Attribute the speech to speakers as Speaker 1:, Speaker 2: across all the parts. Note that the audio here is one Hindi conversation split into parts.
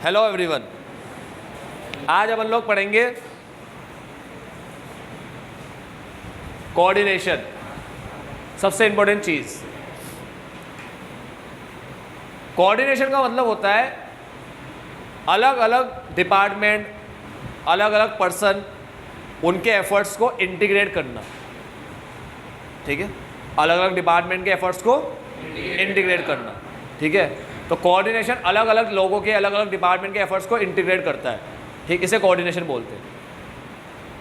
Speaker 1: हेलो एवरीवन, आज अपन लोग पढ़ेंगे कोऑर्डिनेशन, सबसे इंपॉर्टेंट चीज। कोऑर्डिनेशन का मतलब होता है अलग अलग डिपार्टमेंट, अलग अलग पर्सन, उनके एफर्ट्स को इंटीग्रेट करना। ठीक है, अलग अलग डिपार्टमेंट के एफर्ट्स को इंटीग्रेट करना। ठीक है, तो कोऑर्डिनेशन अलग अलग लोगों के, अलग अलग डिपार्टमेंट के एफर्ट्स को इंटीग्रेट करता है। ठीक, इसे कोऑर्डिनेशन बोलते हैं।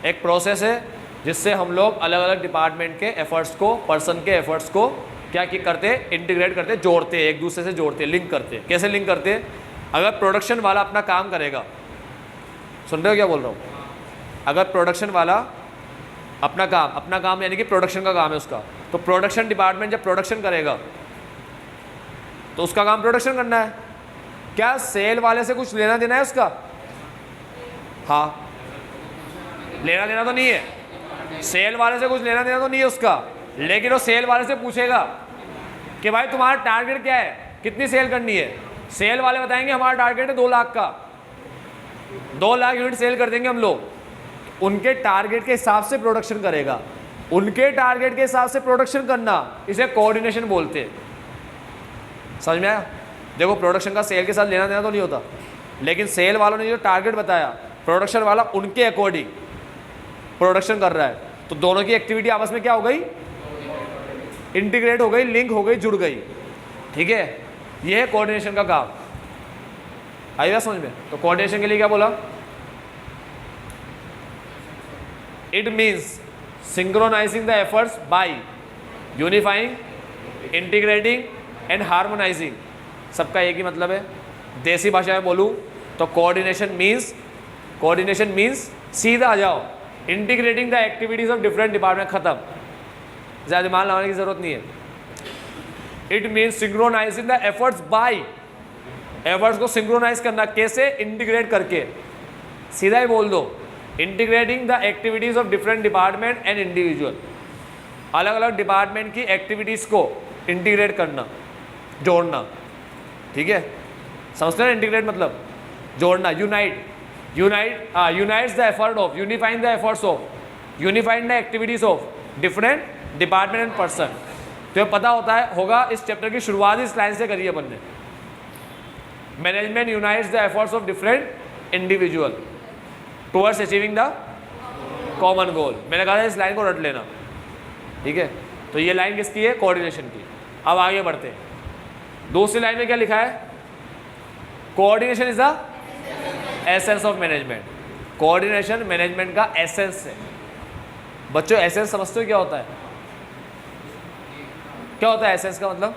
Speaker 1: एक प्रोसेस है जिससे हम लोग अलग अलग डिपार्टमेंट के एफर्ट्स को, पर्सन के एफर्ट्स को क्या करते हैं, इंटीग्रेट करते हैं, जोड़ते हैं, एक दूसरे से जोड़ते हैं, लिंक करते हैं। कैसे लिंक करते हैं? अगर प्रोडक्शन वाला अपना काम करेगा, सुन रहे हो क्या बोल रहा हूँ? अगर प्रोडक्शन वाला अपना काम यानी कि प्रोडक्शन का काम है उसका, तो प्रोडक्शन डिपार्टमेंट जब प्रोडक्शन करेगा तो उसका काम प्रोडक्शन करना है। क्या सेल वाले से कुछ लेना देना है उसका? हाँ, लेना देना तो नहीं है, सेल वाले से कुछ लेना देना तो नहीं है उसका, लेकिन वो सेल वाले से पूछेगा कि भाई तुम्हारा टारगेट क्या है, कितनी सेल करनी है। सेल वाले बताएंगे हमारा टारगेट है 2 लाख का, 2 लाख यूनिट सेल कर देंगे हम लोग। उनके टारगेट के हिसाब से प्रोडक्शन करेगा, उनके टारगेट के हिसाब से प्रोडक्शन करना, इसे कोऑर्डिनेशन बोलते हैं। समझ में आया? देखो, प्रोडक्शन का सेल के साथ लेना देना तो नहीं होता, लेकिन सेल वालों ने जो टारगेट बताया, प्रोडक्शन वाला उनके अकॉर्डिंग प्रोडक्शन कर रहा है, तो दोनों की एक्टिविटी आपस में क्या हो गई, इंटीग्रेट हो गई, लिंक हो गई, जुड़ गई। ठीक है, यह है कोऑर्डिनेशन का काम। आइएगा समझ में? तो कोऑर्डिनेशन के लिए क्या बोला? It means synchronising the efforts bye unifying, integrating and harmonising. सबका एक ही मतलब है। देसी भाषा में बोलूँ तो कोऑर्डिनेशन मीन्स सीधा आ जाओ, integrating the activities of different department. खत्म, ज़्यादा दिमाग लगाने की जरूरत नहीं है। It means synchronising the efforts bye, efforts को सिंक्रोनाइज करना। कैसे? इंटीग्रेट करके। सीधा ही बोल दो, integrating the activities of different department and individual. अलग अलग डिपार्टमेंट की एक्टिविटीज को इंटीग्रेट करना, जोड़ना। ठीक है, समझते हैं? इंटीग्रेट मतलब जोड़ना, unites the effort of, unifying the efforts of, unifying the activities of different department and person. तो पता होगा इस चैप्टर की शुरुआत इस लाइन से करी है अपन ने। Management unites the efforts of different individual towards achieving the common goal. मैंने कहा था इस लाइन को रट लेना। ठीक है, तो ये लाइन किसकी है? कोऑर्डिनेशन की। अब आगे बढ़ते हैं। दूसरी लाइन में क्या लिखा है? Coordination is the essence of management. Coordination management का एसेंस है। बच्चों, एसेंस समझते हो क्या होता है? क्या होता है एसेंस का मतलब?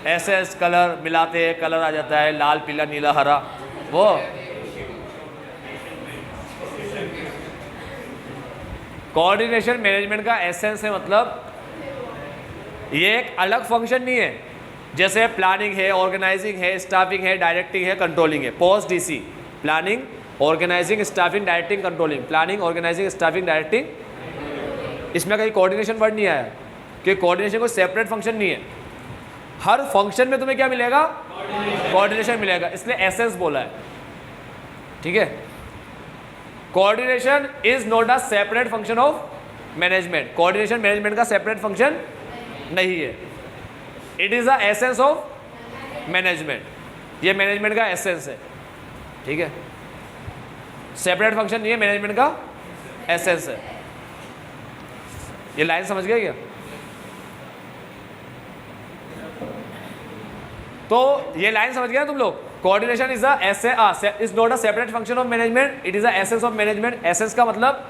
Speaker 1: एसेंस कलर मिलाते हैं, कलर आ जाता है लाल, पीला, नीला, हरा। वो कोऑर्डिनेशन मैनेजमेंट का एसेंस है। मतलब ये एक अलग फंक्शन नहीं है, जैसे प्लानिंग है, ऑर्गेनाइजिंग है, स्टाफिंग है, डायरेक्टिंग है, कंट्रोलिंग है। Post DC, planning, organizing, staffing, directing, controlling. Planning, organizing, staffing, directing. इसमें कहीं कोऑर्डिनेशन वर्ड नहीं आया, क्योंकि कोऑर्डिनेशन कोई सेपरेट फंक्शन नहीं है। हर फंक्शन में तुम्हें क्या मिलेगा? कोऑर्डिनेशन मिलेगा, इसलिए एसेंस बोला है। ठीक है, coordination is not a separate function of management. Coordination management का सेपरेट फंक्शन नहीं है। It is the essence of management. ये मैनेजमेंट का एसेंस है। ठीक है, सेपरेट फंक्शन नहीं है, मैनेजमेंट का एसेंस है। ये लाइन समझ गए क्या? तो ये लाइन समझ गए तुम लोग? Coordination is not a separate function of management, it is the essence of management. Essence का मतलब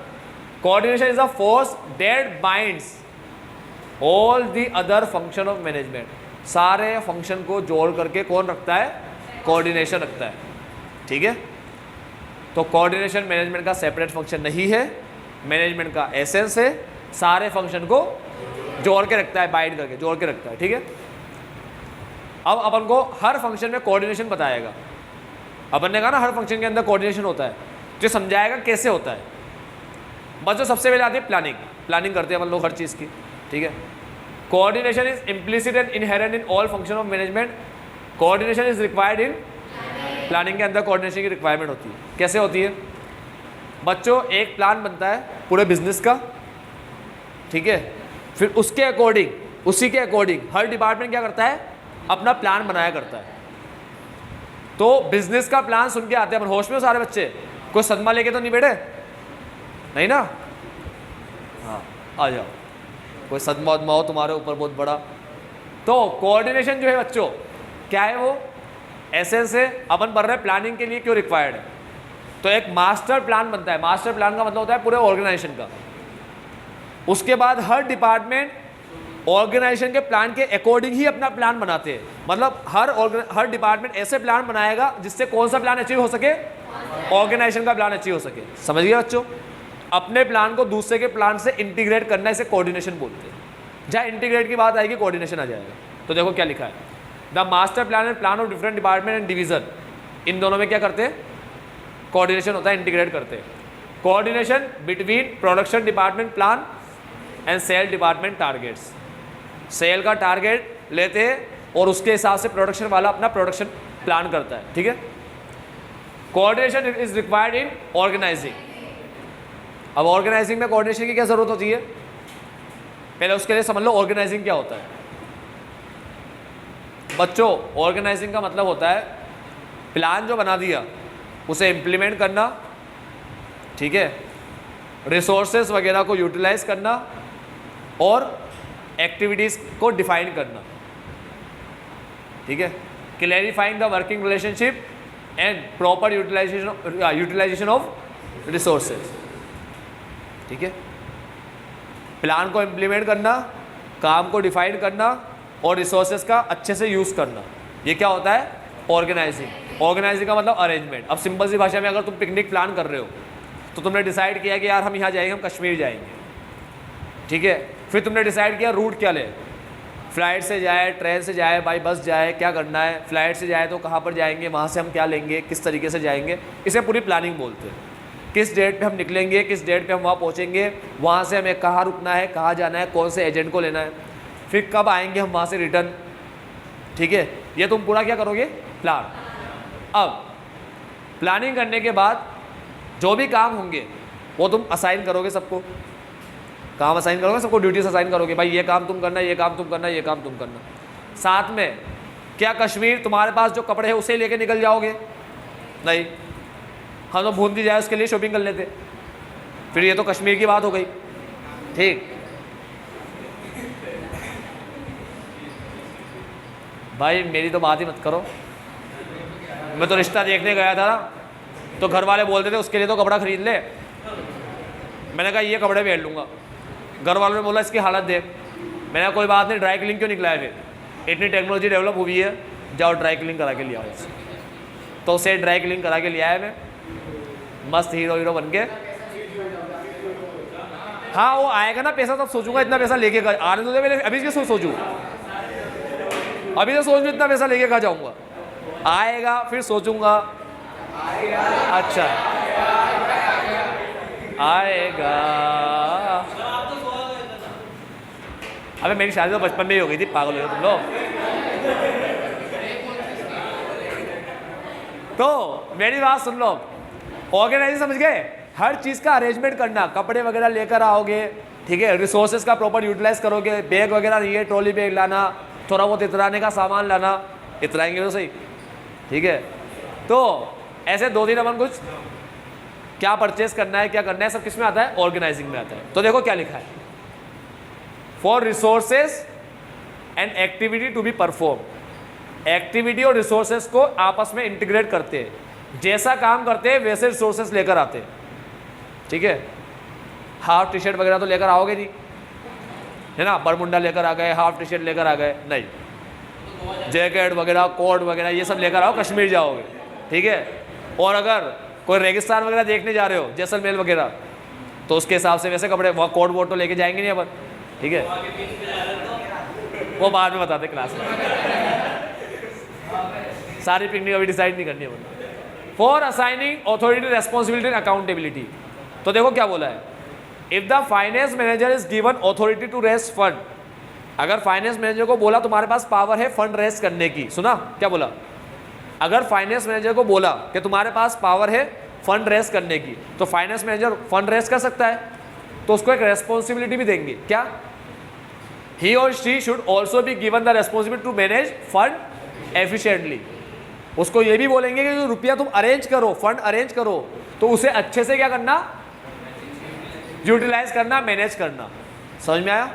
Speaker 1: coordination is a force that binds all the other function of management. सारे फंक्शन को जोड़ करके कौन रखता है? कोऑर्डिनेशन रखता है। ठीक है, तो कोऑर्डिनेशन मैनेजमेंट का सेपरेट फंक्शन नहीं है, मैनेजमेंट का एसेंस है। सारे फंक्शन को जोड़ के रखता है, बाइंड करके जोड़ के रखता है। ठीक है, अब अपन को हर फंक्शन में कोऑर्डिनेशन बताएगा। अपन ने कहा ना हर फंक्शन के अंदर कोऑर्डिनेशन होता है, जो समझाएगा कैसे होता है। बच्चों, सबसे पहले आती है प्लानिंग। प्लानिंग करते हैं अपन लोग हर चीज़ की। ठीक है, coordination is implicit and inherent in all function of management. Coordination is required in planning के अंदर कोऑर्डिनेशन की रिक्वायरमेंट होती है। कैसे होती है बच्चों? एक प्लान बनता है पूरे बिजनेस का, ठीक है, फिर उसके अकॉर्डिंग, उसी के अकॉर्डिंग हर डिपार्टमेंट क्या करता है, अपना प्लान बनाया करता है। तो बिजनेस का प्लान सुन के आते हैं अपन होश में सारे बच्चे, कोई सदमा लेके तो नहीं बैठे, नहीं ना? हाँ आ जाओ, कोई सदमा वदमा हो तुम्हारे ऊपर बहुत बड़ा। तो कोऑर्डिनेशन जो है बच्चों क्या है, वो एसेंस है। अपन पढ़ रहे हैं प्लानिंग के लिए क्यों रिक्वायर्ड है। तो एक मास्टर प्लान बनता है। मास्टर प्लान का मतलब होता है पूरे ऑर्गेनाइजेशन का। उसके बाद हर डिपार्टमेंट ऑर्गेनाइजेशन के प्लान के अकॉर्डिंग ही अपना प्लान बनाते हैं। मतलब हर डिपार्टमेंट ऐसे प्लान बनाएगा जिससे कौन सा प्लान अचीव हो सके, ऑर्गेनाइजेशन का प्लान अचीव हो सके। समझ गए बच्चों? अपने प्लान को दूसरे के प्लान से इंटीग्रेट करना, इसे कोऑर्डिनेशन बोलते हैं। जहाँ इंटीग्रेट की बात आएगी कोऑर्डिनेशन आ जाएगा। तो देखो क्या लिखा है, the master plan and plan of different department and division, इन दोनों में क्या करते हैं, कोऑर्डिनेशन होता है, इंटीग्रेट करते हैं। Coordination between production department plan and sale department targets. Sale का टारगेट लेते हैं और उसके हिसाब से प्रोडक्शन वाला अपना प्रोडक्शन प्लान करता है, ठीक है। Coordination is required in organizing. अब ऑर्गेनाइजिंग में कोऑर्डिनेशन की क्या जरूरत होती है, पहले उसके लिए समझ लो ऑर्गेनाइजिंग क्या होता है। बच्चों ऑर्गेनाइजिंग का मतलब होता है प्लान जो बना दिया उसे इम्प्लीमेंट करना, ठीक है, रिसोर्सेस वगैरह को यूटिलाइज करना और एक्टिविटीज़ को डिफाइन करना, ठीक है, clarifying the working relationship and proper utilization of resources, ठीक है। प्लान को इम्प्लीमेंट करना, काम को डिफाइन करना और रिसोर्सेज का अच्छे से यूज़ करना, ये क्या होता है, ऑर्गेनाइजिंग। ऑर्गेनाइजिंग का मतलब अरेंजमेंट। अब सिंपल सी भाषा में अगर तुम पिकनिक प्लान कर रहे हो तो तुमने डिसाइड किया कि यार हम यहाँ जाएंगे, हम कश्मीर जाएंगे, ठीक है। फिर तुमने डिसाइड किया रूट क्या ले, फ्लाइट से जाए, ट्रेन से जाए, बाई बस जाए, क्या करना है, फ्लाइट से जाए तो कहाँ पर जाएंगे, वहाँ से हम क्या लेंगे, किस तरीके से जाएंगे, इसे पूरी प्लानिंग बोलते हैं। किस डेट पे हम निकलेंगे, किस डेट पे हम वहाँ पहुँचेंगे, वहाँ से हमें कहाँ रुकना है, कहाँ जाना है, कौन से एजेंट को लेना है, फिर कब आएंगे हम वहाँ से रिटर्न, ठीक है। ये तुम पूरा क्या करोगे, प्लान। अब प्लानिंग करने के बाद जो भी काम होंगे वो तुम असाइन करोगे, सबको काम असाइन करोगे, सबको ड्यूटीज असाइन करोगे, भाई ये काम तुम करना, ये काम तुम करना, ये काम तुम करना। साथ में क्या कश्मीर तुम्हारे पास जो कपड़े हैं उसे लेके निकल जाओगे, नहीं, हम तो बूंदी जाए उसके लिए शॉपिंग कर लेते, फिर ये तो कश्मीर की बात हो गई, ठीक। भाई मेरी तो बात ही मत करो, मैं तो रिश्ता देखने गया था ना, तो घर वाले बोलते थे उसके लिए तो कपड़ा खरीद ले, मैंने कहा ये कपड़े पहन लूँगा। घर वालों ने बोला इसकी हालत देख, मैंने कहा कोई बात नहीं, ड्राई क्लीनिंग क्यों निकला है, फिर इतनी टेक्नोलॉजी डेवलप हुई है, जाओ ड्राई क्लीनिंग करा के ले आओ। तो उसे ड्राई क्लीनिंग करा के ले आया मैं, मस्त हीरो बन के। हाँ वो आएगा ना पैसा, तब सोचूंगा इतना पैसा लेके आने तो दे, मैंने अभी से सोचूँ, अभी से सोच इतना पैसा लेके कहाँ जाऊँगा, आएगा फिर सोचूंगा, अच्छा आएगा। अबे मेरी शादी तो बचपन में ही हो गई थी, पागल हो गए तुम लोग। तो मेरी बात सुन लो, ऑर्गेनाइजिंग समझ गए, हर चीज़ का अरेंजमेंट करना, कपड़े वगैरह लेकर आओगे, ठीक है, रिसोर्सेज का प्रॉपर यूटिलाइज करोगे, बैग वगैरह नहीं है, ट्रॉली बैग लाना, थोड़ा बहुत इतराने का सामान लाना, इतराएंगे तो सही, ठीक है। तो ऐसे 2 दिन अपन कुछ क्या परचेस करना है, क्या करना है, सब किस में आता है, ऑर्गेनाइजिंग में आता है। तो देखो क्या लिखा है, for resources and activity to be perform. Activity और रिसोर्सेज को आपस में इंटीग्रेट करते हैं, जैसा काम करते हैं वैसे रिसोर्सेज लेकर आते हैं, ठीक है। हाफ टी शर्ट वगैरह तो लेकर आओगे नहीं, है ना, बरमुंडा लेकर आ गए, हाफ टी शर्ट लेकर आ गए, नहीं, जैकेट वगैरह, कोट वगैरह ये सब लेकर आओ, कश्मीर जाओगे, ठीक है। और अगर कोई रेगिस्तान वगैरह देखने जा रहे हो, जैसलमेर वगैरह, तो उसके हिसाब से वैसे कपड़े, वहाँ कोट वोट तो लेके जाएंगे नहीं अपन, ठीक है, वो बाद में बताते क्लास में, सारी पिकनिक अभी डिसाइड नहीं करनी है। For assigning authority, responsibility and accountability. तो देखो क्या बोला है, if the finance manager is given authority to raise fund, अगर फाइनेंस मैनेजर को बोला तुम्हारे पास पावर है फंड रेज करने की, सुना क्या बोला, अगर फाइनेंस मैनेजर को बोला कि तुम्हारे पास पावर है फंड रेस करने की, तो फाइनेंस मैनेजर फंड रेस कर सकता है, तो उसको एक रेस्पॉन्सिबिलिटी भी देंगे, क्या? He or she should also be given the responsibility to manage fund efficiently. उसको ये भी बोलेंगे कि जो रुपया तुम अरेंज करो, फंड अरेंज करो, तो उसे अच्छे से क्या करना, यूटिलाइज करना, मैनेज करना। समझ में आया?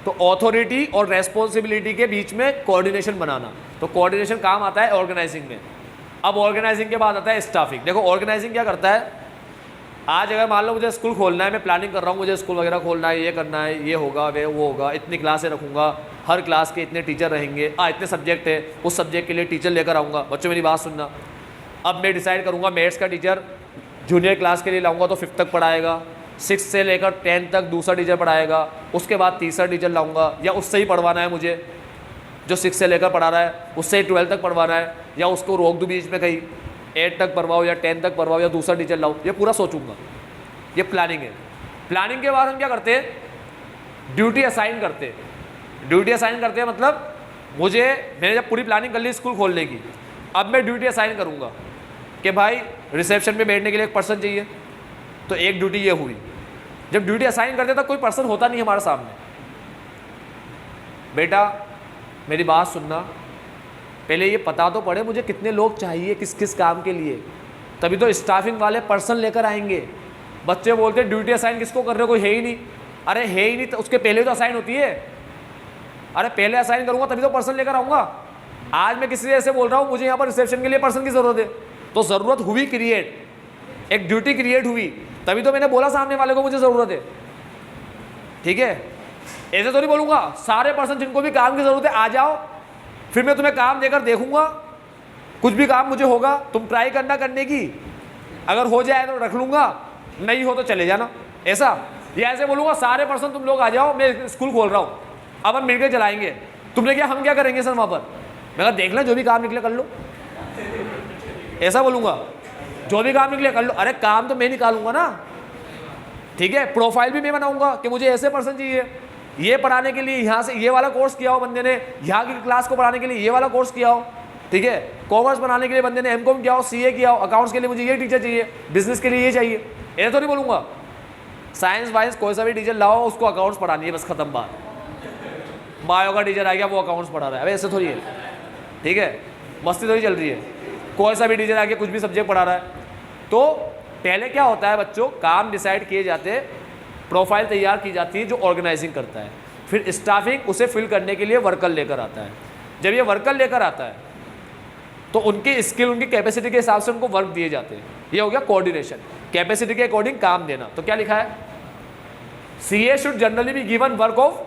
Speaker 1: तो ऑथोरिटी और रेस्पॉन्सिबिलिटी के बीच में कोऑर्डिनेशन बनाना, तो कोऑर्डिनेशन काम आता है ऑर्गेनाइजिंग में। अब ऑर्गेनाइजिंग के बाद आता है स्टाफिंग। देखो ऑर्गेनाइजिंग क्या करता है, आज अगर मान लो मुझे स्कूल खोलना है, मैं प्लानिंग कर रहा हूँ, मुझे स्कूल वगैरह खोलना है, ये करना है, ये होगा, वो होगा, इतनी क्लासें रखूँगा, हर क्लास के इतने टीचर रहेंगे, इतने सब्जेक्ट है, उस सब्जेक्ट के लिए टीचर लेकर आऊँगा। बच्चों मेरी बात सुनना, अब मैं डिसाइड करूँगा मैथ्स का टीचर जूनियर क्लास के लिए लाऊंगा तो 5th तक पढ़ाएगा, 6 से लेकर 10 तक दूसरा टीचर पढ़ाएगा, उसके बाद तीसरा टीचर लाऊंगा, या उससे ही पढ़वाना है मुझे, जो 6 से लेकर पढ़ा रहा है उससे ही 12 तक पढ़वाना है, या उसको रोक दूँ बीच में कहीं 8 तक पढ़वाओ या 10 तक पढ़वाओ या दूसरा टीचर लाओ, ये पूरा सोचूंगा। ये प्लानिंग है। प्लानिंग के बाद हम क्या करते हैं, ड्यूटी असाइन करते हैं। ड्यूटी असाइन करते हैं मतलब मैंने जब पूरी प्लानिंग कर ली स्कूल खोलने की, अब मैं ड्यूटी असाइन करूँगा कि भाई रिसेप्शन में बैठने के लिए एक पर्सन चाहिए, तो एक ड्यूटी ये हुई। जब ड्यूटी असाइन करते तब कोई पर्सन होता नहीं हमारे सामने। बेटा मेरी बात सुनना, पहले ये पता तो पड़े मुझे कितने लोग चाहिए किस किस काम के लिए, तभी तो स्टाफिंग वाले पर्सन लेकर आएंगे। बच्चे बोलते ड्यूटी असाइन किसको कर रहे हो, कोई है ही नहीं। अरे है ही नहीं तो उसके पहले तो असाइन होती है। अरे पहले असाइन करूंगा तभी तो पर्सन लेकर आऊँगा। आज मैं किसी ऐसे बोल रहा हूँ मुझे यहाँ पर रिसेप्शन के लिए पर्सन की ज़रूरत है, तो ज़रूरत हुई क्रिएट, एक ड्यूटी क्रिएट हुई, तभी तो मैंने बोला सामने वाले को मुझे ज़रूरत है। ठीक है, ऐसे तो नहीं बोलूँगा सारे पर्सन जिनको भी काम की ज़रूरत है आ जाओ, फिर मैं तुम्हें काम देकर देखूंगा, कुछ भी काम मुझे होगा तुम ट्राई करना करने की, अगर हो जाए तो रख लूँगा, नहीं हो तो चले जाना। ऐसा या ऐसे बोलूँगा सारे पर्सन तुम लोग आ जाओ, मैं स्कूल खोल रहा हूँ, अब हम मिलकर चलाएंगे, तुमने क्या हम क्या करेंगे सर वहाँ पर, मैं कहा देख लें जो भी काम निकले कर लो। ऐसा बोलूँगा जो भी काम निकले कर लो। अरे काम तो मैं निकालूंगा ना, ठीक है, प्रोफाइल भी मैं बनाऊंगा कि मुझे ऐसे पर्सन चाहिए, ये पढ़ाने के लिए यहाँ से ये वाला कोर्स किया हो बंदे ने, यहाँ की क्लास को पढ़ाने के लिए ये वाला कोर्स किया हो, ठीक है, कॉमर्स बनाने के लिए बंदे ने एमकॉम किया हो, सीए किया हो, अकाउंट्स के लिए मुझे ये टीचर चाहिए, बिजनेस के लिए ये चाहिए। ऐसा तो नहीं बोलूँगा साइंस वाइंस कोई सा भी टीचर लाओ उसको अकाउंट्स पढ़ानी है, बस खत्म बात। बायो का टीचर आ गया वो अकाउंट्स पढ़ा रहा है, अब ऐसे थोड़ी है, ठीक है, मस्ती थोड़ी चल रही है। कोई सा भी टीचर आ गया कुछ भी सब्जेक्ट पढ़ा रहा है। तो पहले क्या होता है बच्चों, काम डिसाइड किए जाते हैं, प्रोफाइल तैयार की जाती है जो ऑर्गेनाइजिंग करता है, फिर स्टाफिंग उसे फिल करने के लिए वर्कर लेकर आता है। जब ये वर्कर लेकर आता है तो उनकी स्किल उनकी कैपेसिटी के हिसाब से उनको वर्क दिए जाते हैं। ये हो गया कोऑर्डिनेशन, कैपेसिटी के अकॉर्डिंग काम देना। तो क्या लिखा है, CA should generally be given work of,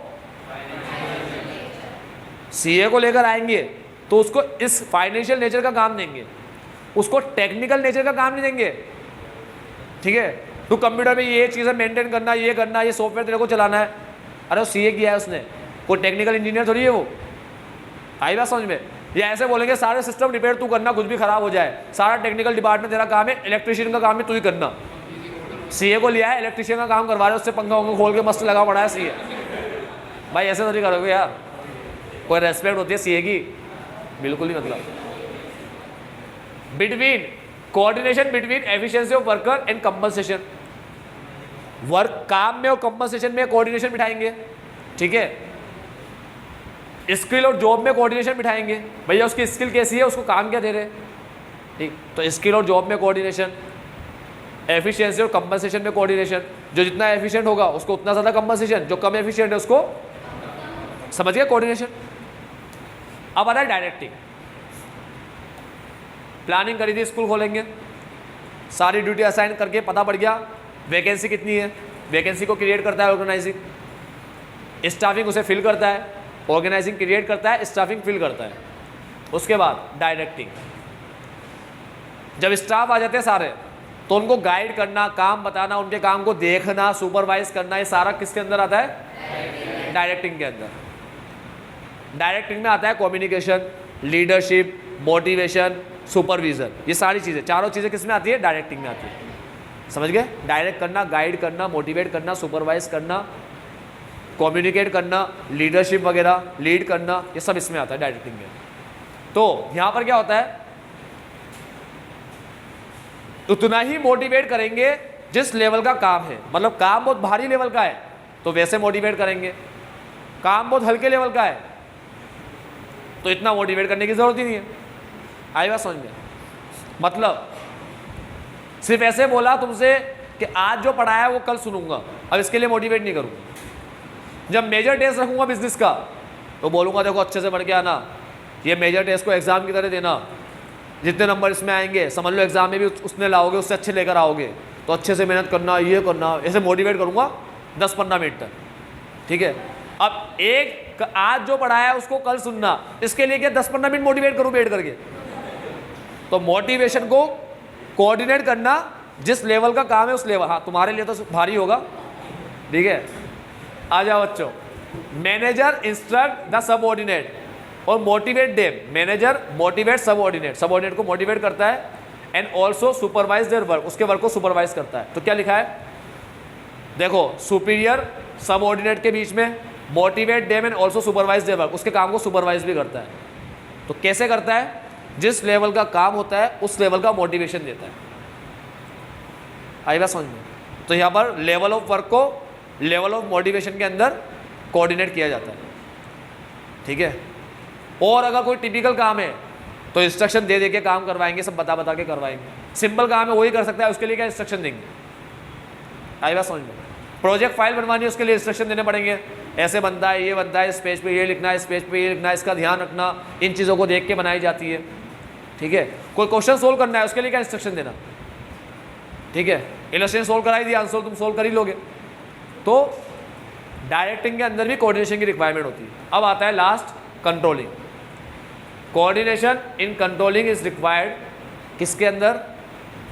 Speaker 1: CA को लेकर आएंगे तो उसको इस फाइनेंशियल नेचर का काम देंगे, उसको टेक्निकल नेचर का काम नहीं देंगे। ठीक है, तो कंप्यूटर में ये चीज़ें मेंटेन करना, ये करना, ये सॉफ्टवेयर तेरे को चलाना है, अरे वो सीए किया है उसने, कोई टेक्निकल इंजीनियर थोड़ी है वो। आई बात समझ में? या ऐसे बोलेंगे सारे सिस्टम रिपेयर तू करना, कुछ भी खराब हो जाए, सारा टेक्निकल डिपार्टमेंट तेरा काम है, इलेक्ट्रिशियन का काम है तू ही करना। सीए को लिया है, इलेक्ट्रिशियन का काम करवा रहे, उससे पंखा वंखा खोल के मस्त लगा पड़ा है सीए। भाई ऐसे थोड़ी करोगे यार, कोई रेस्पेक्ट होती है सीए की? बिल्कुल नहीं। मतलब between coordination between efficiency of worker and compensation, work काम में और कंपनसेशन में कोऑर्डिनेशन बिठाएंगे। ठीक है, स्किल और जॉब में कोऑर्डिनेशन बिठाएंगे, भैया उसकी स्किल कैसी है, उसको काम क्या दे रहे हैं। ठीक, तो स्किल और जॉब में कोऑर्डिनेशन, एफिशिएंसी और कंपनसेशन में कोऑर्डिनेशन, जो जितना एफिशिएंट होगा उसको उतना ज़्यादा कंपनसेशन, जो कम एफिशिएंट है उसको, समझ गया, कोऑर्डिनेशन। अब आता है डायरेक्टिंग। प्लानिंग करी थी स्कूल खोलेंगे, सारी ड्यूटी असाइन करके पता पड़ गया वैकेंसी कितनी है, वैकेंसी को क्रिएट करता है ऑर्गेनाइजिंग, स्टाफिंग उसे फिल करता है, ऑर्गेनाइजिंग क्रिएट करता है, स्टाफिंग फिल करता है। उसके बाद डायरेक्टिंग, जब स्टाफ आ जाते हैं सारे तो उनको गाइड करना, काम बताना, उनके काम को देखना, सुपरवाइज करना, ये सारा किसके अंदर आता है, डायरेक्टिंग के अंदर। डायरेक्टिंग में आता है कम्युनिकेशन, लीडरशिप, मोटिवेशन, सुपरविजन, ये सारी चीज़ें, चारों चीज़ें किस में आती है, डायरेक्टिंग में आती है। समझ गए? डायरेक्ट करना, गाइड करना, मोटिवेट करना, सुपरवाइज करना, कम्युनिकेट करना, लीडरशिप वगैरह लीड करना, ये सब इसमें आता है डायरेक्टिंग में। तो यहाँ पर क्या होता है, उतना ही मोटिवेट करेंगे जिस लेवल का काम है। मतलब काम बहुत भारी लेवल का है तो वैसे मोटिवेट करेंगे, काम बहुत हल्के लेवल का है तो इतना मोटिवेट करने की जरूरत ही नहीं है। आई बात समझ में? मतलब सिर्फ ऐसे बोला तुमसे कि आज जो पढ़ाया है वो कल सुनूंगा, अब इसके लिए मोटिवेट नहीं करूंगा। जब मेजर टेस्ट रखूंगा बिजनेस का तो बोलूंगा देखो अच्छे से पढ़ के आना, ये मेजर टेस्ट को एग्जाम की तरह देना, जितने नंबर इसमें आएंगे समझ लो एग्जाम में भी उसने लाओगे उससे अच्छे लेकर आओगे, तो अच्छे से मेहनत करना, ये करना, ऐसे मोटिवेट करूंगा 10-15 मिनट तक। ठीक है, अब एक आज जो पढ़ाया उसको कल सुनना, इसके लिए क्या 10-15 मिनट मोटिवेट करूं बैठ करके? तो मोटिवेशन को कोऑर्डिनेट करना, जिस लेवल का काम है उस लेवल। हाँ तुम्हारे लिए तो भारी होगा, ठीक है। आ जाओ बच्चों, मैनेजर इंस्ट्रक्ट द सबऑर्डिनेट और motivate them. Manager motivate subordinate, subordinate को मोटिवेट करता है and also supervise their work, उसके वर्क को सुपरवाइज करता है। तो क्या लिखा है देखो, सुपीरियर सबऑर्डिनेट के बीच में motivate them and also supervise their work, उसके काम को सुपरवाइज भी करता है। तो कैसे करता है? जिस लेवल का काम होता है उस लेवल का मोटिवेशन देता है। आई बात समझ में? तो यहाँ पर लेवल ऑफ वर्क को लेवल ऑफ मोटिवेशन के अंदर कोऑर्डिनेट किया जाता है। ठीक है, और अगर कोई टिपिकल काम है तो इंस्ट्रक्शन दे दे के काम करवाएंगे, सब बता बता के करवाएंगे। सिंपल काम है वही कर सकता है, उसके लिए क्या इंस्ट्रक्शन देंगे? आई बात समझ में? प्रोजेक्ट फाइल बनवानी है उसके लिए इंस्ट्रक्शन देने पड़ेंगे, ऐसे बनता है, ये बनता है, इस पेज पे ये लिखना है, इस पेज पे ये लिखना है, इसका ध्यान रखना, इन चीज़ों को देख के बनाई जाती है। ठीक है, कोई क्वेश्चन सोल्व करना है उसके लिए क्या इंस्ट्रक्शन देना? ठीक है, इलस्ट्रेशन सोल्व कराई दिया, आंसर तुम सोल्व कर ही लोगे। तो डायरेक्टिंग के अंदर भी कोऑर्डिनेशन की रिक्वायरमेंट होती है। अब आता है last, controlling. Coordination in controlling is required, किसके अंदर?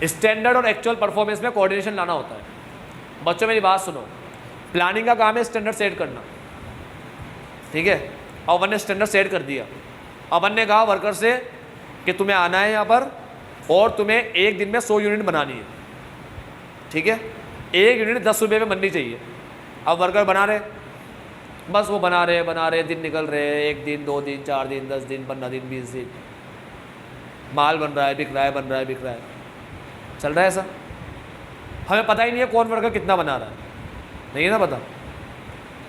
Speaker 1: स्टैंडर्ड और एक्चुअल परफॉर्मेंस में कोऑर्डिनेशन लाना होता है। बच्चों मेरी बात सुनो, प्लानिंग का काम है स्टैंडर्ड सेट करना। ठीक है, और अपन ने स्टैंडर्ड सेट कर दिया, अपन ने कहा वर्कर से कि तुम्हें आना है यहाँ पर और तुम्हें एक दिन में 100 यूनिट बनानी है। ठीक है, एक यूनिट 10 रुपये में बननी चाहिए। अब वर्कर बना रहे, बस वो बना रहे, दिन निकल रहे, 1 दिन 2 दिन 4 दिन 10 दिन 15 दिन 20 दिन, माल बन रहा है, बिक रहा है, बन रहा है, बिक रहा है, चल रहा है ऐसा। हमें पता ही नहीं है कौन वर्कर कितना बना रहा है, नहीं है ना पता।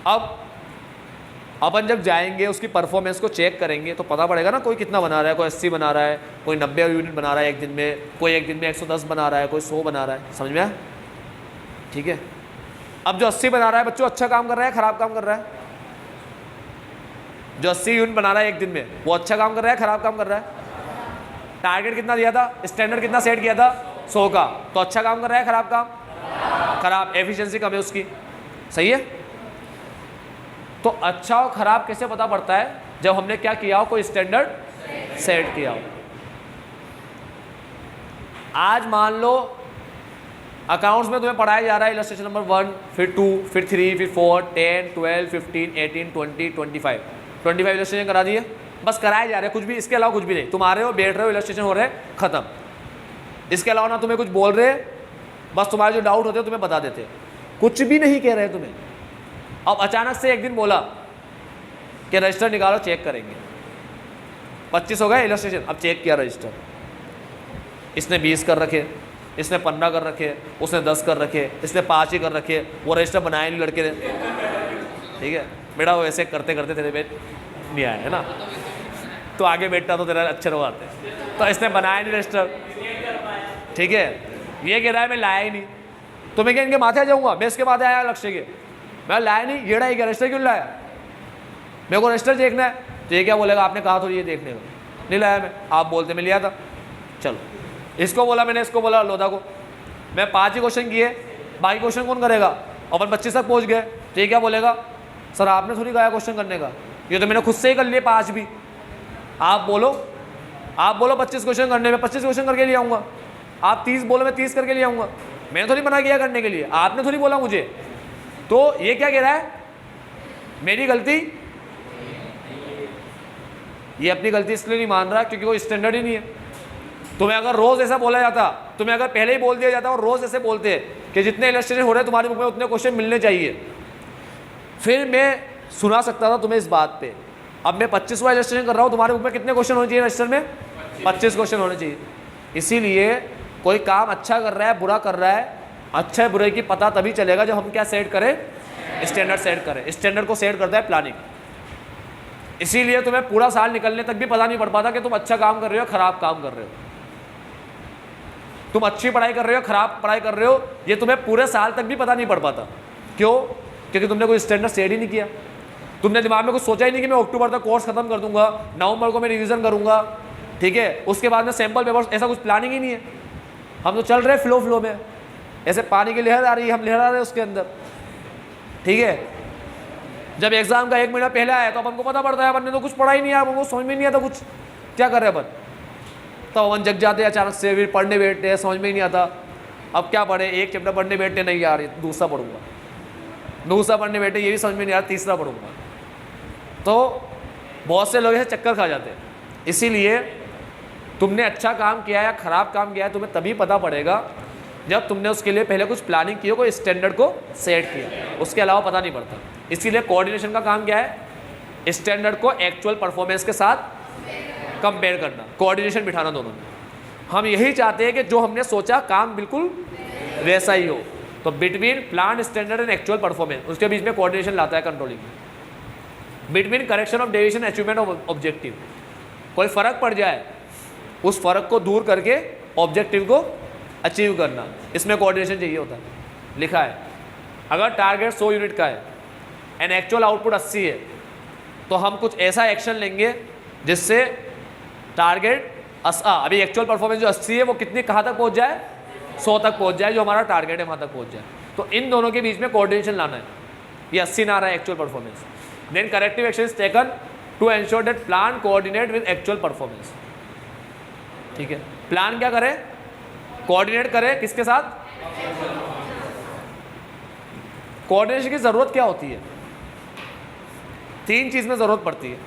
Speaker 1: अब अपन जब जाएंगे उसकी परफॉर्मेंस को चेक करेंगे तो पता पड़ेगा ना, कोई कितना बना रहा है, कोई 80 बना रहा है, कोई 90 यूनिट बना रहा है एक दिन में, कोई एक दिन में 110 बना रहा है, कोई 100 बना रहा है। समझ में आया? ठीक है, अब जो 80 बना रहा है बच्चों अच्छा काम कर रहा है, खराब काम कर रहा है? जो 80 यूनिट बना रहा है एक दिन में वो अच्छा काम कर रहा है, खराब काम कर रहा है? टारगेट कितना दिया था, स्टैंडर्ड कितना सेट किया था? 100 का, तो अच्छा काम कर रहा है, खराब काम? खराब, एफिशिएंसी कम है उसकी। सही है, तो अच्छा और खराब कैसे पता पड़ता है? जब हमने क्या किया हो, कोई स्टैंडर्ड सेट किया हो। आज मान लो अकाउंट्स में तुम्हें पढ़ाया जा रहा है इलस्ट्रेशन नंबर 1, फिर 2, फिर 3, फिर 4, 10, 12, 15, 18, 20, 25 इलस्ट्रेशन करा दिए, बस कराए जा रहे हैं, कुछ भी इसके अलावा कुछ भी नहीं। तुम आ रहे हो, बैठ रहे हो, इलस्ट्रेशन हो रहे हैं, खत्म। इसके अलावा ना तुम्हें कुछ बोल रहे, बस तुम्हारे जो डाउट होते हैं तुम्हें बता देते, कुछ भी नहीं कह रहे तुम्हें। अब अचानक से एक दिन बोला कि रजिस्टर निकालो, चेक करेंगे, 25 हो गए इलस्ट्रेशन, अब चेक किया रजिस्टर, इसने 20 कर रखे, इसने 15 कर रखे, उसने 10 कर रखे, इसने 5 ही कर रखे, वो रजिस्टर बनाया नहीं लड़के ने। ठीक है बेटा, वो ऐसे करते करते तेरे पे नहीं आया है ना, तो आगे बैठता तो तेरा अच्छे लोग आते, तो इसने बनाया नहीं रजिस्टर। ठीक है, ये कह रहा है मैं लाया ही नहीं, तो मैं क्या इनके माथे आ जाऊँगा? मैं इसके माथे आया लक्ष्य के, मैं लाया नहीं, ये रहा, रजिस्टर क्यों लाया? मेरे को रजिस्टर देखना है। तो ये क्या बोलेगा, आपने कहा तो ये देखने को, नहीं लाया मैं, आप बोलते मैं लिया था। चलो, इसको बोला मैंने, इसको बोला लोधा को, मैं 5 ही क्वेश्चन किए, बाकी क्वेश्चन कौन करेगा? अपन 25 तक पहुंच गए, तो ये क्या बोलेगा, सर आपने थोड़ी कहा क्वेश्चन करने का, ये तो मैंने खुद से ही कर लिए 5 भी। आप बोलो 25 क्वेश्चन करने में 25 क्वेश्चन करके ले आऊँगा, आप 30 बोलो मैं 30 करके ले आऊँगा, मैंने थोड़ी मना किया करने के लिए, आपने थोड़ी बोला मुझे। तो ये क्या कह रहा है, मेरी गलती, ये अपनी गलती इसलिए नहीं मान रहा क्योंकि वो स्टैंडर्ड ही नहीं है। तुम्हें अगर रोज ऐसा बोला जाता, तुम्हें अगर पहले ही बोल दिया जाता और रोज ऐसे बोलते कि जितने इलस्ट्रेशन हो रहे हैं तुम्हारी बुक में उतने क्वेश्चन मिलने चाहिए, फिर मैं सुना सकता था तुम्हें इस बात पे। अब मैं 25वां इलस्ट्रेशन कर रहा हूँ, तुम्हारे बुक में कितने क्वेश्चन होने चाहिए रजिस्टर में? 25 क्वेश्चन होने चाहिए। इसीलिए कोई काम अच्छा कर रहा है बुरा कर रहा है, अच्छे बुरे की पता तभी चलेगा जब हम क्या सेट करें, स्टैंडर्ड सेट करें। स्टैंडर्ड को सेट करता है प्लानिंग। इसीलिए तुम्हें पूरा साल निकलने तक भी पता नहीं पड़ पाता कि तुम अच्छा काम कर रहे हो खराब काम कर रहे हो, तुम अच्छी पढ़ाई कर रहे हो खराब पढ़ाई कर रहे हो, ये तुम्हें पूरे साल तक भी पता नहीं पड़ पाता। क्यों? क्योंकि तुमने कोई स्टैंडर्ड सेट ही नहीं किया। तुमने दिमाग में कुछ सोचा ही नहीं कि मैं अक्टूबर तक कोर्स खत्म कर दूंगा, नवंबर को मैं रिवीजन करूंगा, ठीक है, उसके बाद में सैंपल पेपर्स, ऐसा कुछ प्लानिंग ही नहीं है। हम तो चल रहे फ्लो में, ऐसे पानी की लहर आ रही है, हम लहरा रहे हैं उसके अंदर, ठीक है। जब एग्जाम का 1 महीना पहले आया तो अपन को पता पड़ता है, अपन ने तो कुछ पढ़ा ही नहीं है, अपन को समझ में नहीं आता कुछ क्या कर रहे हैं अपन, तो अपन जग जाते हैं अचानक से, फिर पढ़ने बैठते हैं, समझ में ही नहीं आता अब क्या पढ़े। एक चैप्टर पढ़ने बैठते नहीं यार दूसरा पढ़ूंगा, दूसरा पढ़ने बैठे ये भी समझ में नहीं आ रहा, तीसरा पढ़ूंगा। तो बहुत से लोग ऐसे चक्कर खा जाते हैं। इसीलिए तुमने अच्छा काम किया या खराब काम किया है तुम्हें तभी पता पड़ेगा जब तुमने उसके लिए पहले कुछ प्लानिंग की हो, कोई स्टैंडर्ड को सेट किया, उसके अलावा पता नहीं पड़ता। इसीलिए कोऑर्डिनेशन का काम क्या है, स्टैंडर्ड को एक्चुअल परफॉर्मेंस के साथ कंपेयर करना, कोऑर्डिनेशन बिठाना दोनों में। हम यही चाहते हैं कि जो हमने सोचा काम बिल्कुल वैसा ही हो। तो between plan standard and actual performance, उसके बीच में कोऑर्डिनेशन लाता है controlling. Between correction of deviation achievement of objective, कोई फ़र्क पड़ जाए उस फ़र्क को दूर करके ऑब्जेक्टिव को अचीव करना, इसमें कोऑर्डिनेशन चाहिए होता है। लिखा है अगर टारगेट 100 यूनिट का है एंड एक्चुअल आउटपुट 80 है तो हम कुछ ऐसा एक्शन लेंगे जिससे टारगेट अभी एक्चुअल परफॉर्मेंस जो 80 है वो कितनी कहाँ तक पहुँच जाए, 100 तक पहुँच जाए, जो हमारा टारगेट है वहाँ तक पहुँच जाए। तो इन दोनों के बीच में कोऑर्डिनेशन लाना है। ये 80 ना रहा है actual performance, then corrective action is taken to ensure that plan coordinate with actual performance. ठीक है, प्लान क्या करे, कोऑर्डिनेट करे किसके साथ। कोऑर्डिनेशन की जरूरत क्या होती है, 3 चीज में जरूरत पड़ती है,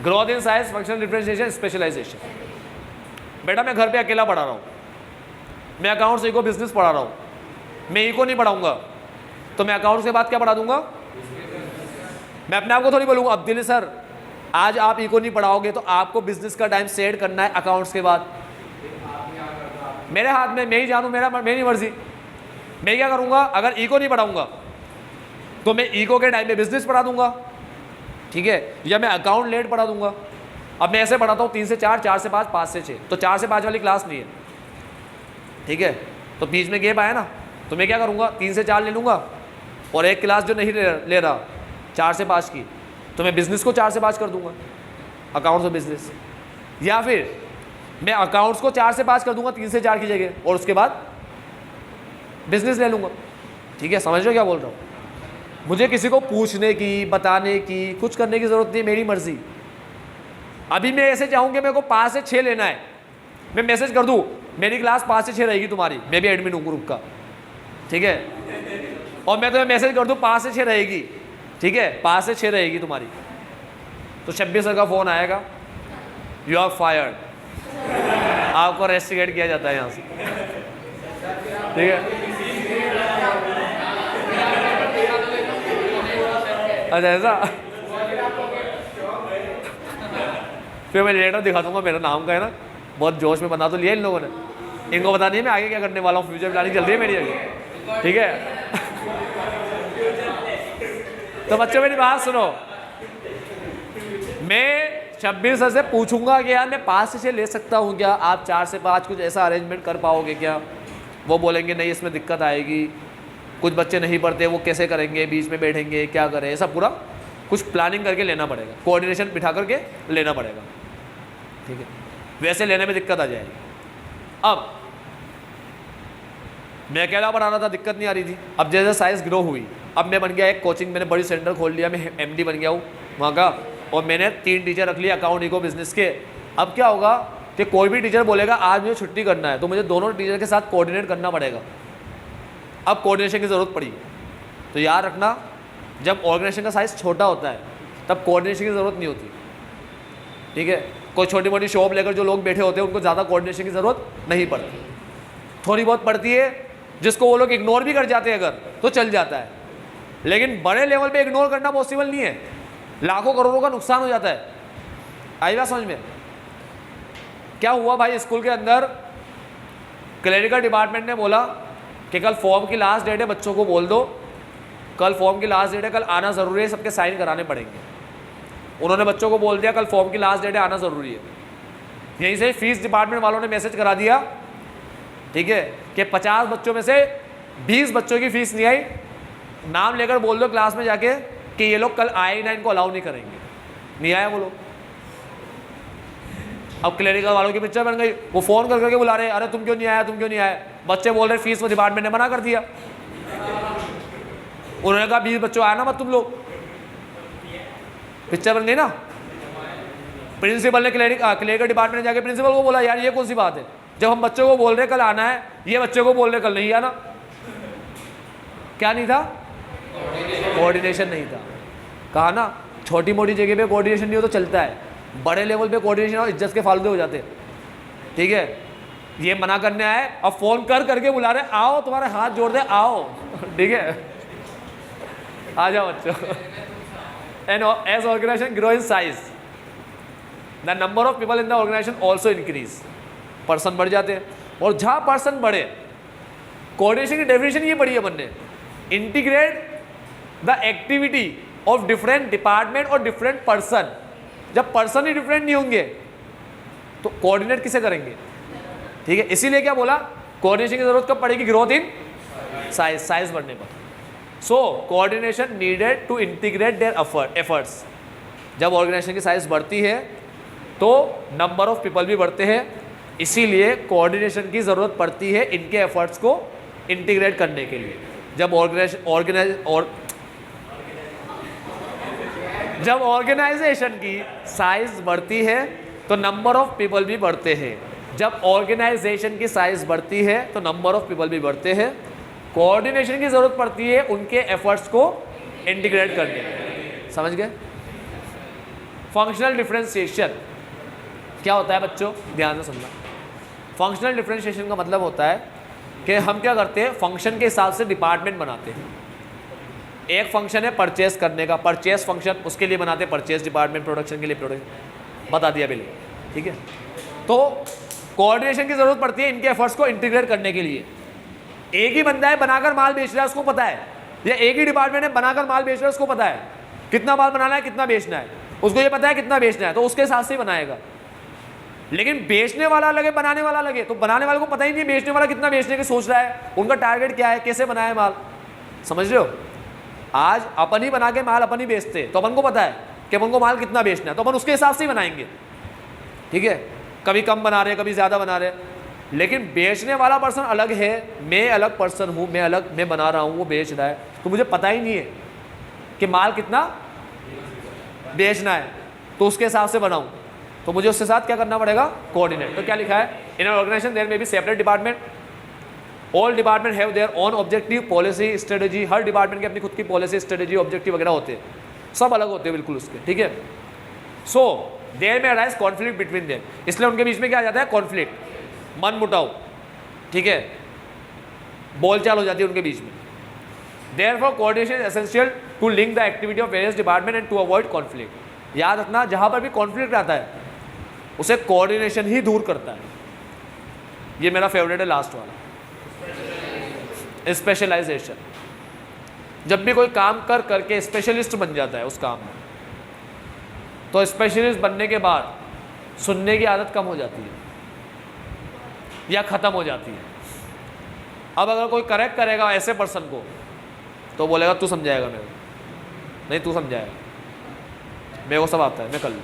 Speaker 1: growth in size, functional differentiation, specialization. बेटा मैं घर पे अकेला पढ़ा रहा हूँ, मैं अकाउंट्स इको बिजनेस पढ़ा रहा हूँ, मैं इको नहीं पढ़ाऊंगा तो मैं अकाउंट्स के बाद क्या पढ़ा दूंगा। मैं अपने आप को थोड़ी बोलूँगा अब्दुल सर आज आप इको नहीं पढ़ाओगे तो आपको बिजनेस का टाइम सेट करना है अकाउंट्स के बाद। मेरे हाथ में, मैं ही जानूँ, मेरी मर्जी। मैं क्या करूँगा, अगर इको नहीं पढ़ाऊंगा तो मैं इको के टाइम में बिजनेस पढ़ा दूंगा, ठीक है, या मैं अकाउंट लेट पढ़ा दूंगा। अब मैं ऐसे पढ़ाता हूँ 3 से 4, 4 से 5, 5 से 6, तो 4 से 5 वाली क्लास नहीं है, ठीक है, तो बीच में गैप आया ना, तो मैं क्या करूँगा 3 से 4 ले लूँगा और एक क्लास जो नहीं ले रहा 4 से 5 की, तो मैं बिज़नेस को 4 से 5 कर दूंगा, अकाउंट्स और बिजनेस। या फिर मैं अकाउंट्स को 4 से 5 कर दूंगा 3 से 4 की जगह, और उसके बाद बिजनेस ले लूँगा। ठीक है, समझ रहे हो क्या बोल रहा हूँ। मुझे किसी को पूछने की, बताने की, कुछ करने की ज़रूरत नहीं, मेरी मर्जी। अभी मैं ऐसे चाहूँ कि मेरे को 5 से 6 लेना है, मैं मैसेज कर दूँ मेरी क्लास 5 से 6 रहेगी तुम्हारी, मैं भी एडमिन हूँ ग्रुप का, ठीक है, और मैं तुम्हें मैसेज कर दूँ 5 से 6 रहेगी, ठीक है, 5 से 6 रहेगी तुम्हारी, तो 26 सर का फ़ोन आएगा, यू आर फायर्ड, आपको रेस्टिकेट किया जाता है यहाँ से, ठीक है। अच्छा ऐसा, फिर मैं लेटर दिखा दूंगा मेरा नाम का है ना, बहुत जोश में बना तो लिया इन लोगों ने, इनको पता नहीं है मैं आगे क्या करने वाला हूँ, फ्यूचर प्लानिंग चल रही है मेरी अभी, ठीक है। तो बच्चों मेरी बात सुनो, मैं 26 से पूछूंगा कि यार मैं 5 से 6 ले सकता हूँ क्या, आप 4 से 5 कुछ ऐसा अरेंजमेंट कर पाओगे क्या। वो बोलेंगे नहीं इसमें दिक्कत आएगी, कुछ बच्चे नहीं पढ़ते, वो कैसे करेंगे, बीच में बैठेंगे, क्या करें, ऐसा पूरा कुछ प्लानिंग करके लेना पड़ेगा, कोऑर्डिनेशन बिठा करके लेना पड़ेगा, ठीक है, वैसे लेने में दिक्कत आ जाएगी। अब मैं अकेला पढ़ा रहा था, दिक्कत नहीं आ रही थी। अब जैसे साइज ग्रो हुई, अब मैं बन गया एक कोचिंग, मैंने बड़ी सेंटर खोल लिया, मैं MD बन गया हूँ वहाँ का, और मैंने 3 टीचर रख लिए अकाउंट इको बिजनेस के। अब क्या होगा कि कोई भी टीचर बोलेगा आज मुझे छुट्टी करना है, तो मुझे दोनों टीचर के साथ कोऑर्डिनेट करना पड़ेगा। अब कोऑर्डिनेशन की ज़रूरत पड़ी, तो याद रखना जब ऑर्गेनाइजेशन का साइज़ छोटा होता है तब कोऑर्डिनेशन की ज़रूरत नहीं होती, ठीक है। कोई छोटी मोटी शॉप लेकर जो लोग बैठे होते हैं उनको ज़्यादा कोऑर्डिनेशन की ज़रूरत नहीं पड़ती, थोड़ी बहुत पड़ती है, जिसको वो लोग इग्नोर भी कर जाते हैं अगर तो चल जाता है, लेकिन बड़े लेवल पे इग्नोर करना पॉसिबल नहीं है, लाखों करोड़ों का नुकसान हो जाता है। आई बात समझ में। क्या हुआ भाई, स्कूल के अंदर क्लरिकल डिपार्टमेंट ने बोला कि कल फॉर्म की लास्ट डेट है, बच्चों को बोल दो कल फॉर्म की लास्ट डेट है, कल आना ज़रूरी है, सबके साइन कराने पड़ेंगे। उन्होंने बच्चों को बोल दिया कल फॉर्म की लास्ट डेट है, आना ज़रूरी है। यहीं से फीस डिपार्टमेंट वालों ने मैसेज करा दिया, ठीक है, कि 50 बच्चों में से 20 बच्चों की फीस नहीं आई, नाम लेकर बोल दो क्लास में जाके कि ये लोग कल आए ना, इनको अलाउ नहीं करेंगे। नहीं आया वो लोग। अब क्लरिकल वालों की पिक्चर बन गई, वो फ़ोन कर करके बुला रहे, अरे तुम क्यों नहीं आया, तुम क्यों नहीं आए। बच्चे बोल रहे फीस वो डिपार्टमेंट ने मना कर दिया। उन्होंने कहा 20 बच्चों आया ना मत तुम लोग। पिक्चर बन गई ना। प्रिंसिपल ने क्लरिकल डिपार्टमेंट ने जाके प्रिंसिपल को बोला, यार ये कौन सी बात है, जब हम बच्चों को बोल रहे कल आना है, ये बच्चे को बोल रहे कल नहीं आना। क्या नहीं था? कोऑर्डिनेशन नहीं था। कहा ना, छोटी मोटी जगह पे कोऑर्डिनेशन नहीं हो तो चलता है, बड़े लेवल पे कोऑर्डिनेशन और इज्जत के फालतू हो जाते हैं। ठीक है, ये मना करने आए, अब फोन कर करके बुला रहे, आओ तुम्हारे हाथ जोड़ दे आओ। ठीक है, आ जाओ बच्चों। And as organization grow in size the number of people in the organization also increase. Person बढ़ जाते हैं, और जहाँ पर्सन बढ़े, कोऑर्डिनेशन की डेफिनेशन ये पढ़ी है बनने, integrate the activity of different department और डिफरेंट पर्सन। जब पर्सन ही डिफरेंट नहीं होंगे तो कोऑर्डिनेट किसे करेंगे? ठीक है, इसीलिए क्या बोला, कोऑर्डिनेशन की जरूरत कब पड़ेगी? ग्रोथ इन साइज, साइज बढ़ने पर। So coordination needed to integrate their efforts. जब ऑर्गेनाइजेशन की साइज बढ़ती है तो नंबर ऑफ पीपल भी बढ़ते हैं, इसीलिए कोऑर्डिनेशन की ज़रूरत पड़ती है इनके एफर्ट्स को इंटीग्रेट करने के लिए। जब ऑर्गेनाइजेशन की साइज बढ़ती है तो नंबर ऑफ पीपल भी बढ़ते हैं। जब ऑर्गेनाइजेशन की साइज बढ़ती है तो नंबर ऑफ पीपल भी बढ़ते हैं। कोऑर्डिनेशन की ज़रूरत पड़ती है उनके एफर्ट्स को इंटीग्रेट करने में। समझ गए? फंक्शनल डिफरेंशिएशन क्या होता है बच्चों? ध्यान से सुनना। फंक्शनल डिफरेंशिएशन का मतलब होता है कि हम क्या करते हैं, फंक्शन के हिसाब से डिपार्टमेंट बनाते हैं। एक फंक्शन है परचेस करने का, परचेस फंक्शन, उसके लिए बनाते हैं परचेस डिपार्टमेंट, प्रोडक्शन के लिए प्रोडक्शन, बता दिया बिल्कुल। ठीक है, तो कोऑर्डिनेशन की ज़रूरत पड़ती है इनके एफर्ट्स को इंटीग्रेट करने के लिए। एक ही बंदा है बनाकर माल बेच रहा है, उसको पता है, या एक ही डिपार्टमेंट है बनाकर माल बेच रहा है, उसको पता है कितना माल बनाना है, कितना बेचना है, उसको ये पता है कितना बेचना है, तो उसके हिसाब से ही बनाएगा। लेकिन बेचने वाला अलग है, बनाने वाला अलग है, तो बनाने वाले को पता ही नहीं बेचने वाला कितना बेचने की सोच रहा है, उनका टारगेट क्या है, कैसे बनाए माल। समझ रहे हो? आज अपन ही बना के माल अपन ही बेचते, तो अपन को पता है कि अपन को माल कितना बेचना है, तो अपन उसके हिसाब से ही बनाएंगे। ठीक है, कभी कम बना रहे, कभी ज़्यादा बना रहे, लेकिन बेचने वाला पर्सन अलग है, मैं अलग पर्सन हूँ, मैं बना रहा हूँ, वो बेच रहा है, तो मुझे पता ही नहीं है कि माल कितना बेचना है, तो उसके हिसाब से बनाऊँ, तो मुझे उसके साथ क्या करना पड़ेगा? कोऑर्डिनेट। तो क्या लिखा है, इन एन ऑर्गेनाइजेशन देयर में B separate department, all department have their own objective, policy, strategy. Her department की अपनी खुद की पॉलिसी, स्ट्रेटेजी, ऑब्जेक्टिव वगैरह होते हैं, सब अलग होते हैं बिल्कुल उसके। ठीक है, सो देयर में अराइज कॉन्फ्लिक्ट बिटवीन देम, इसलिए उनके बीच में क्या आ जाता है? कॉन्फ्लिक्ट, मन मुटाव। ठीक है, बोलचाल हो जाती है उनके बीच में। Therefore coordination is essential to link the activity of various department and to avoid conflict. याद रखना, जहां पर भी कॉन्फ्लिक्ट आता है उसे कोऑर्डिनेशन ही दूर करता है। ये मेरा फेवरेट है लास्ट वाला, स्पेशलाइजेशन। जब भी कोई काम कर करके स्पेशलिस्ट बन जाता है उस काम में, तो स्पेशलिस्ट बनने के बाद सुनने की आदत कम हो जाती है या ख़त्म हो जाती है। अब अगर कोई करेक्ट करेगा ऐसे पर्सन को, तो बोलेगा तू समझाएगा मेरे को, नहीं तू समझाएगा, मेरे को सब आता है, मैं कर लूँ।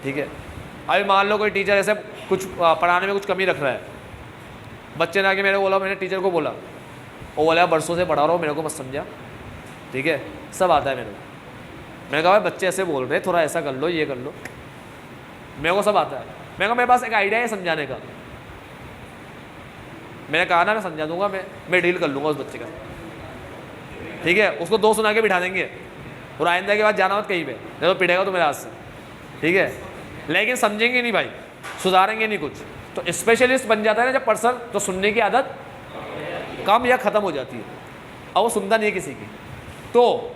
Speaker 1: ठीक है, अभी मान लो कोई टीचर ऐसे कुछ पढ़ाने में कुछ कमी रख रहा है, बच्चे ने आके मेरे को बोला, मैंने टीचर को बोला, वो बोला बरसों से पढ़ा रहा हूँ, मेरे को मत समझा। ठीक है, सब आता है मेरे को। मैंने कहा भाई बच्चे ऐसे बोल रहे, थोड़ा ऐसा कर लो, ये कर लो, मेरे को सब आता है। मैंने कहा मेरे पास एक आइडिया है समझाने का। मैंने कहा ना मैं समझा दूंगा, मैं डील कर लूँगा उस बच्चे का। ठीक है, उसको 2 सुना के बिठा देंगे और आइंदा के बाद जाना मत कहीं पे, नहीं तो पिटेगा तो मेरे हाथ से। ठीक है, लेकिन समझेंगे नहीं भाई, सुधारेंगे नहीं कुछ। तो स्पेशलिस्ट बन जाता है ना जब पर्सन, तो सुनने की आदत कम या ख़त्म हो जाती है, अब वो सुनता नहीं है किसी की। तो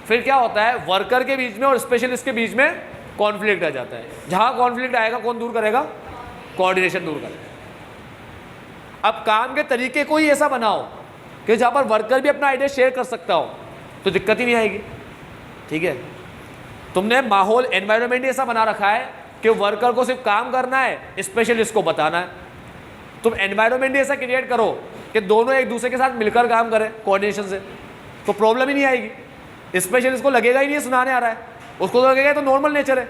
Speaker 1: फिर क्या होता है, वर्कर के बीच में और स्पेशलिस्ट के बीच में कॉन्फ्लिक्ट आ जाता है। जहाँ कॉन्फ्लिक्ट आएगा कौन दूर करेगा? कोऑर्डिनेशन दूर करेगा। अब काम के तरीके को ही ऐसा बनाओ कि जहाँ पर वर्कर भी अपना आइडिया शेयर कर सकता हो, तो दिक्कत ही नहीं आएगी। ठीक है, तुमने माहौल एनवायरनमेंट ऐसा बना रखा है कि वर्कर को सिर्फ काम करना है, स्पेशलिस्ट को बताना है। तुम एनवायरनमेंट ऐसा क्रिएट करो कि दोनों एक दूसरे के साथ मिलकर काम करें कोऑर्डिनेशन से, तो प्रॉब्लम ही नहीं आएगी। स्पेशलिस्ट को लगेगा ही नहीं सुनाने आ रहा है, उसको तो लगेगा तो नॉर्मल नेचर है,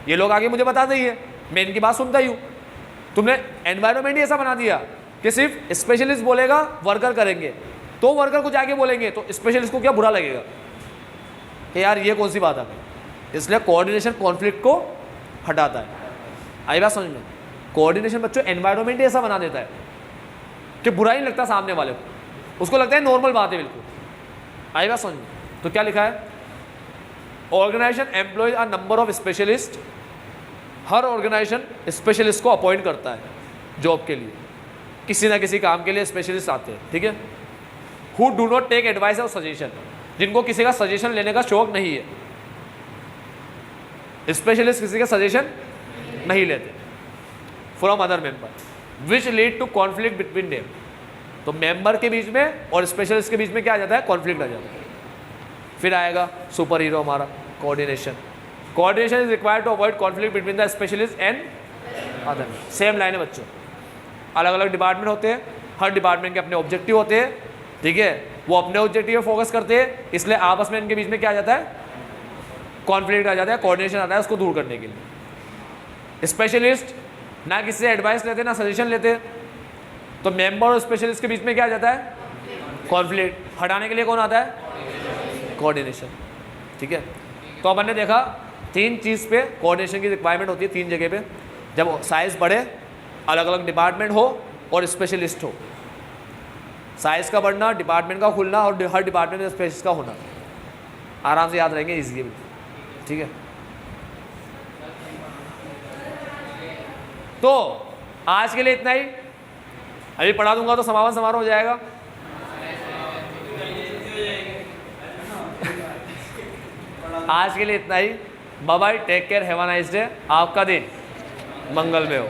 Speaker 1: ये लोग आगे मुझे बताते ही है, मैं इनकी बात सुनता ही हूँ। तुमने एनवायरनमेंट ही ऐसा बना दिया कि सिर्फ स्पेशलिस्ट बोलेगा, वर्कर करेंगे, तो वर्कर को जाके बोलेंगे तो स्पेशलिस्ट को क्या बुरा लगेगा कि यार ये कौन सी बात आ गई। इसलिए कोऑर्डिनेशन कॉन्फ्लिक्ट को हटाता है। आई बात समझ में? कोऑर्डिनेशन बच्चों एनवायरनमेंट ही ऐसा बना देता है कि बुरा ही नहीं लगता सामने वाले को, उसको लगता है नॉर्मल बात है बिल्कुल। आई बात समझ में? तो क्या लिखा है, organization employs a number of specialist, हर ऑर्गेनाइजेशन स्पेशलिस्ट को अपॉइंट करता है जॉब के लिए, किसी ना किसी काम के लिए स्पेशलिस्ट आते हैं। ठीक है, who do not take advice और सजेशन, जिनको किसी का सजेशन लेने का शौक नहीं है, स्पेशलिस्ट किसी का सजेशन नहीं लेते from other member, which lead to conflict between them. तो मेंबर के बीच में और स्पेशलिस्ट के बीच में क्या आ जाता है, कॉन्फ्लिक्ट आ जाता है। फिर आएगा सुपर हीरो हमारा coordination. Coordination is required to avoid conflict between the specialist and other. Same line है बच्चों, अलग अलग डिपार्टमेंट होते हैं, हर डिपार्टमेंट के अपने ऑब्जेक्टिव होते हैं। ठीक है, वो अपने ऑब्जेक्टिव पे फोकस करते हैं, इसलिए आपस में इनके बीच में क्या आ जाता है, कॉन्फ्लिक्ट आ जाता है, कोऑर्डिनेशन आता है उसको दूर करने के लिए। स्पेशलिस्ट ना किसी से एडवाइस लेते ना सजेशन लेते, तो मेंबर और स्पेशलिस्ट के बीच में क्या आ जाता है, कॉन्फ्लिक्ट। हटाने के लिए कौन आता है, कोऑर्डिनेशन। ठीक है, तो अपन ने देखा तीन चीज़ पे कोऑर्डिनेशन की रिक्वायरमेंट होती है, तीन जगह पे, जब साइज बढ़े, अलग अलग डिपार्टमेंट हो और स्पेशलिस्ट हो। साइज का बढ़ना, डिपार्टमेंट का खुलना और हर डिपार्टमेंट में स्पेशलिस्ट का होना, आराम से याद रहेंगे, इजी है बिल्कुल। ठीक है, तो आज के लिए इतना ही, अभी पढ़ा दूंगा तो समापन समारोह हो जाएगा। आज के लिए इतना ही, bye bye, take care, have a nice day. आपका दिन मंगल में हो।